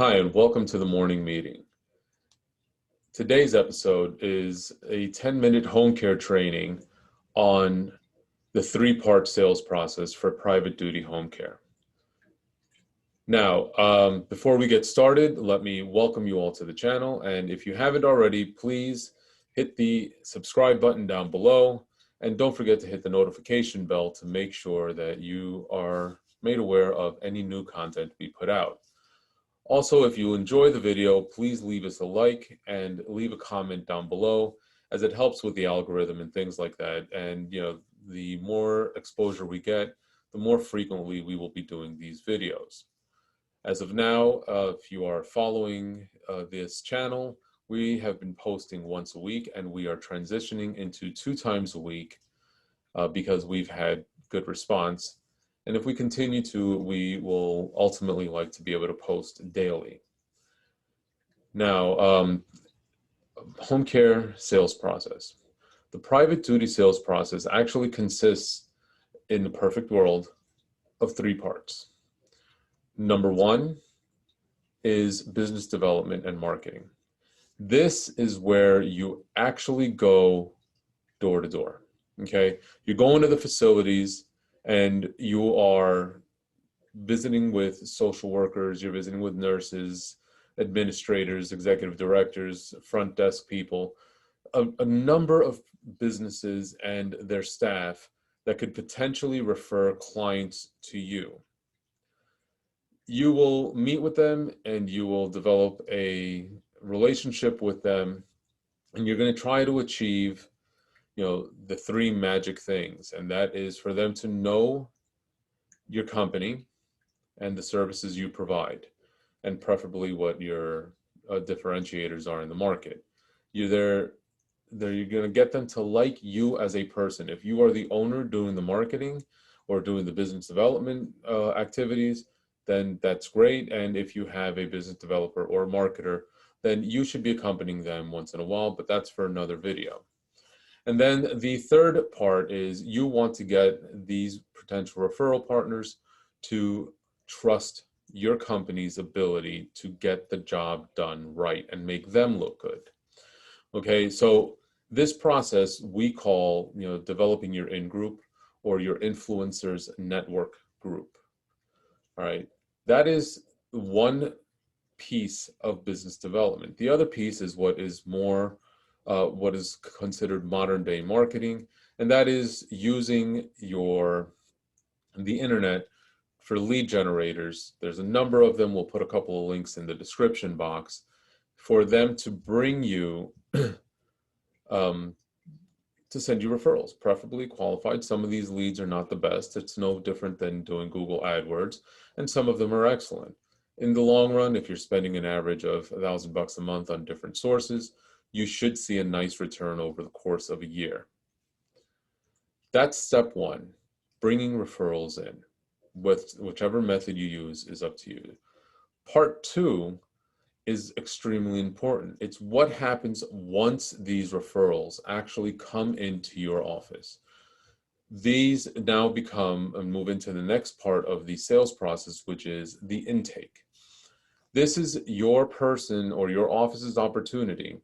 Hi, and welcome to the morning meeting. Today's episode is a 10-minute home care training on the three-part sales process for private duty home care. Now, before we get started, let me welcome you all to the channel. And if you haven't already, please hit the subscribe button down below. And don't forget to hit the notification bell to make sure that you are made aware of any new content we put out. Also, if you enjoy the video, please leave us a like and leave a comment down below, as it helps with the algorithm and things like that. And the more exposure we get, the more frequently we will be doing these videos. As of now, if you are following this channel, we have been posting once a week, and we are transitioning into 2 times a week because we've had good response. And if we continue to, we will ultimately like to be able to post daily. Now, home care sales process. The private duty sales process actually consists, in the perfect world, of 3 parts. Number 1 is business development and marketing. This is where you actually go door to door, okay? You go into the facilities and you are visiting with social workers, you're visiting with nurses, administrators, executive directors, front desk people, a number of businesses and their staff that could potentially refer clients to you. You will meet with them and you will develop a relationship with them, and you're going to try to achieve the 3 magic things, and that is for them to know your company and the services you provide, and preferably what your differentiators are in the market. You're going to get them to like you as a person. If you are the owner doing the marketing or doing the business development activities, then that's great. And if you have a business developer or marketer, then you should be accompanying them once in a while, but that's for another video. And then the third part is you want to get these potential referral partners to trust your company's ability to get the job done right and make them look good. Okay, so this process we call developing your in-group or your influencers network group. All right, that is one piece of business development. The other piece is what is considered modern day marketing, and that is using the internet for lead generators. There's a number of them. We'll put a couple of links in the description box for them to bring you to send you referrals, preferably qualified. Some of these leads are not the best. It's no different than doing Google AdWords, and some of them are excellent. In the long run, if you're spending an average of $1,000 a month on different sources, you should see a nice return over the course of a year. That's step 1, bringing referrals in. Whichever method you use is up to you. Part 2 is extremely important. It's what happens once these referrals actually come into your office. These now become and move into the next part of the sales process, which is the intake. This is your person or your office's opportunity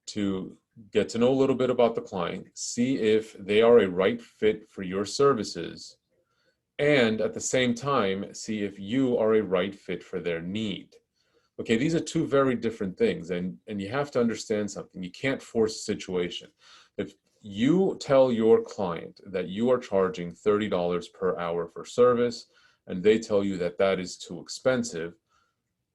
to get to know a little bit about the client, see if they are a right fit for your services, and at the same time, see if you are a right fit for their need. Okay, these are 2 very different things, and you have to understand something. You can't force a situation. If you tell your client that you are charging $30 per hour for service, and they tell you that that is too expensive,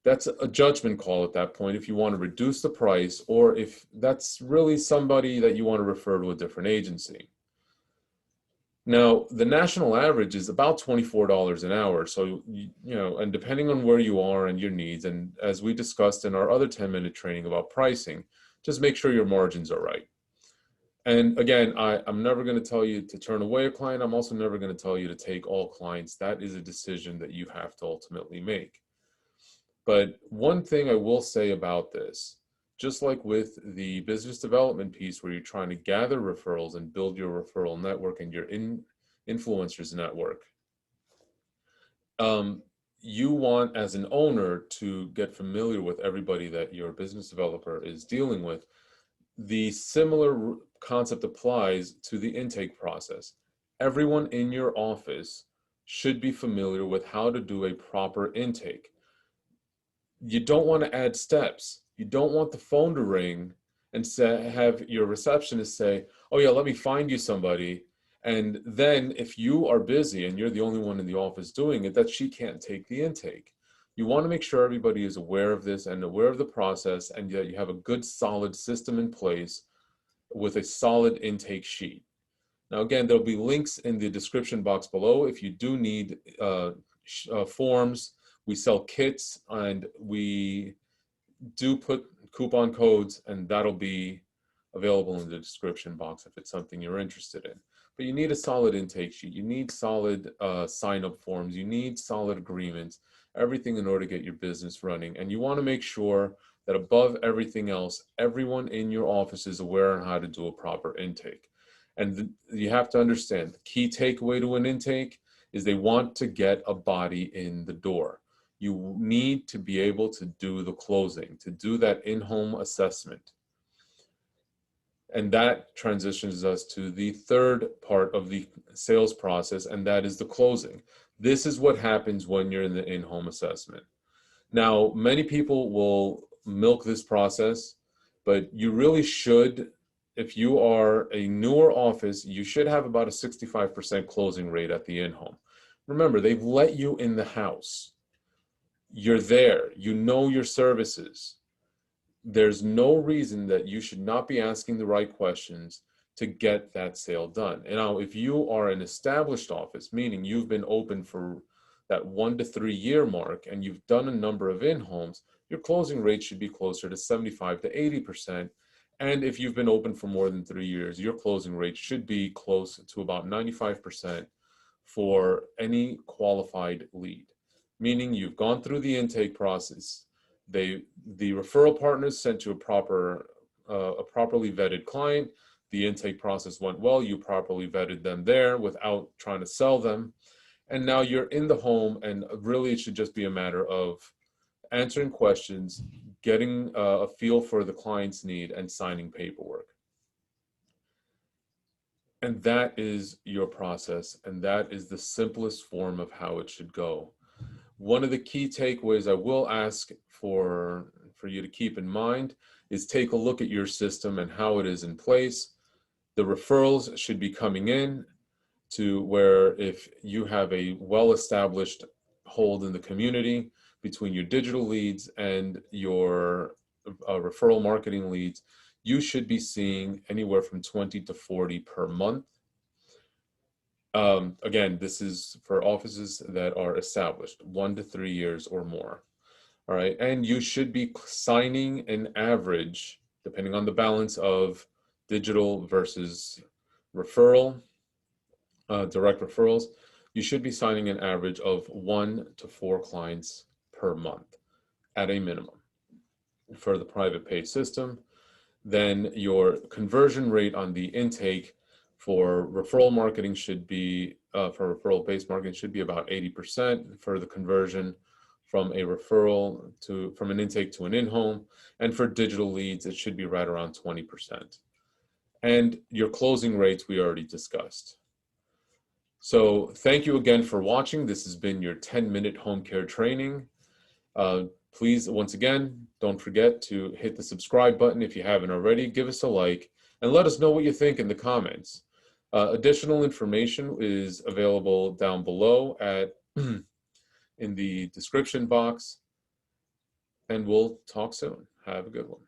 that's a judgment call at that point if you want to reduce the price, or if that's really somebody that you want to refer to a different agency. Now, the national average is about $24 an hour. So, and depending on where you are and your needs, and as we discussed in our other 10-minute training about pricing, just make sure your margins are right. And again, I'm never going to tell you to turn away a client. I'm also never going to tell you to take all clients. That is a decision that you have to ultimately make. But one thing I will say about this, just like with the business development piece where you're trying to gather referrals and build your referral network and your influencers network, you want, as an owner, to get familiar with everybody that your business developer is dealing with. The similar concept applies to the intake process. Everyone in your office should be familiar with how to do a proper intake. You don't want to add steps. You don't want the phone to ring and have your receptionist say, "Oh yeah, let me find you somebody." And then if you are busy and you're the only one in the office doing it, that she can't take the intake. You want to make sure everybody is aware of this and aware of the process, and that you have a good solid system in place with a solid intake sheet. Now, again, there'll be links in the description box below if you do need forms. We sell kits, and we do put coupon codes, and that'll be available in the description box if it's something you're interested in. But you need a solid intake sheet. You need solid sign-up forms. You need solid agreements, everything in order to get your business running. And you want to make sure that above everything else, everyone in your office is aware on how to do a proper intake. And you have to understand, the key takeaway to an intake is they want to get a body in the door. You need to be able to do the closing, to do that in-home assessment. And that transitions us to the third part of the sales process, and that is the closing. This is what happens when you're in the in-home assessment. Now, many people will milk this process, but you really should, if you are a newer office, you should have about a 65% closing rate at the in-home. Remember, they've let you in the house. You're there, you know your services. There's no reason that you should not be asking the right questions to get that sale done. And now, if you are an established office, meaning you've been open for that 1 to 3 year mark and you've done a number of in-homes, your closing rate should be closer to 75 to 80%. And if you've been open for more than 3 years, your closing rate should be close to about 95% for any qualified lead, meaning you've gone through the intake process. The referral partners sent you a properly vetted client. The intake process went well. You properly vetted them there without trying to sell them. And now you're in the home, and really it should just be a matter of answering questions, getting a feel for the client's need, and signing paperwork. And that is your process, and that is the simplest form of how it should go. One of the key takeaways I will ask for you to keep in mind is take a look at your system and how it is in place. The referrals should be coming in to where, if you have a well-established hold in the community between your digital leads and your referral marketing leads, you should be seeing anywhere from 20 to 40 per month. Again, this is for offices that are established 1 to 3 years or more. All right. And you should be signing an average, depending on the balance of digital versus referral, direct referrals. You should be signing an average of 1 to 4 clients per month at a minimum for the private pay system. Then your conversion rate on the intake for referral marketing should be, for referral-based marketing, should be about 80% for the conversion from a referral from an intake to an in-home. And for digital leads, it should be right around 20%. And your closing rates we already discussed. So thank you again for watching. This has been your 10-minute home care training. Please, once again, don't forget to hit the subscribe button if you haven't already. Give us a like and let us know what you think in the comments. Additional information is available down below in the description box, and we'll talk soon. Have a good one.